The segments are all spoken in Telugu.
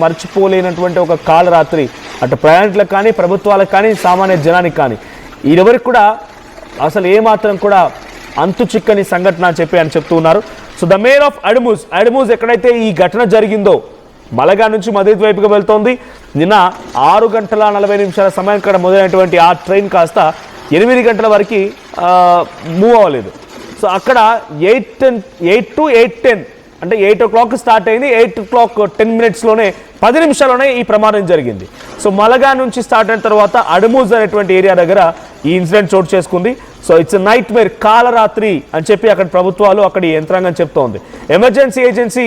మర్చిపోలేనటువంటి ఒక కాలరాత్రి అటు ప్రయాణికులకు కానీ ప్రభుత్వాలకు కానీ సామాన్య జనానికి కానీ ఇదివరకు కూడా అసలు ఏమాత్రం కూడా అంతు చిక్కని సంఘటన అని చెప్తూ ఉన్నారు. సో ద మేయర్ ఆఫ్ అడమూజ్ ఎక్కడైతే ఈ ఘటన జరిగిందో మలగా నుంచి మదీద్ వైపుగా వెళ్తోంది. నిన్న 6:40 సమయం ఇక్కడ మొదలైనటువంటి ఆ ట్రైన్ కాస్త 8 గంటల వరకు మూవ్ అవ్వలేదు. సో అక్కడ 8 to 8:10 అంటే 8 o'clock స్టార్ట్ అయింది. 8:10 10 నిమిషాల్లోనే ఈ ప్రమాదం జరిగింది. సో మలగా నుంచి స్టార్ట్ అయిన తర్వాత అడమూజ్ అనేటువంటి ఏరియా దగ్గర ఈ ఇన్సిడెంట్ చోటు చేసుకుంది. సో ఇట్స్ నైట్ మేర్, కాలరాత్రి అని చెప్పి అక్కడ ప్రభుత్వాలు అక్కడి యంత్రాంగం చెప్తోంది. ఎమర్జెన్సీ ఏజెన్సీ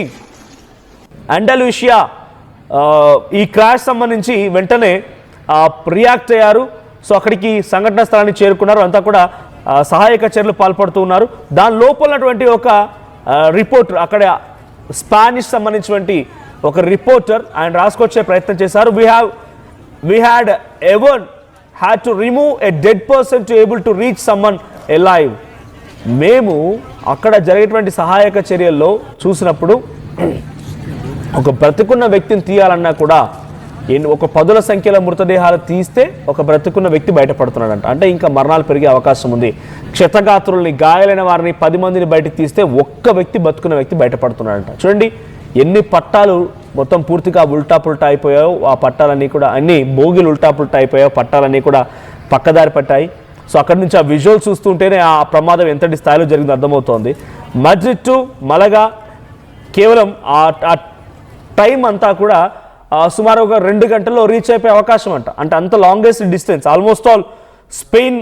అండలూషియా ఈ క్రాష్ సంబంధించి వెంటనే రియాక్ట్ అయ్యారు. సో అక్కడికి సంఘటన స్థలాన్ని చేరుకున్నారు. అంతా కూడా సహాయక చర్యలు పాల్పడుతూ ఉన్నారు. దాని లోపలటువంటి ఒక రిపోర్టర్, అక్కడ స్పానిష్ సంబంధించినటువంటి ఒక రిపోర్టర్ ఆయన రాసుకొచ్చే ప్రయత్నం చేశారు. We had ever had to remove a dead person to able to reach someone alive. మేము అక్కడ జరిగేటువంటి సహాయక చర్యల్లో చూసినప్పుడు ఒక బ్రతుకున్న వ్యక్తిని తీయాలన్నా కూడా ఒక 10ల సంఖ్యలో మృతదేహాలు తీస్తే ఒక బ్రతుకున్న వ్యక్తి బయటపడుతున్నాడంట. అంటే ఇంకా మరణాలు పెరిగే అవకాశం ఉంది. క్షతగాత్రుల్ని, గాయాలైన వారిని 10 మందిని బయటకు తీస్తే ఒక్క వ్యక్తి, బతుకున్న వ్యక్తి బయటపడుతున్నాడంట. చూడండి ఎన్ని పట్టాలు మొత్తం పూర్తిగా ఉల్టా పుల్టా అయిపోయాయో, ఆ పట్టాలన్నీ కూడా అన్ని బోగిలు ఉల్టా పుల్టా అయిపోయాయో, పట్టాలన్నీ కూడా పక్కదారి పట్టాయి. సో అక్కడి నుంచి ఆ విజువల్ చూస్తుంటేనే ఆ ప్రమాదం ఎంతటి స్థాయిలో జరిగిందో అర్థమవుతోంది. మద్రిడ్ టు మలగా కేవలం ఆ టైం అంతా కూడా సుమారు ఒక 2 గంటల్లో రీచ్ అయిపోయే అవకాశం అంట. అంటే అంత longest distance, almost all Spain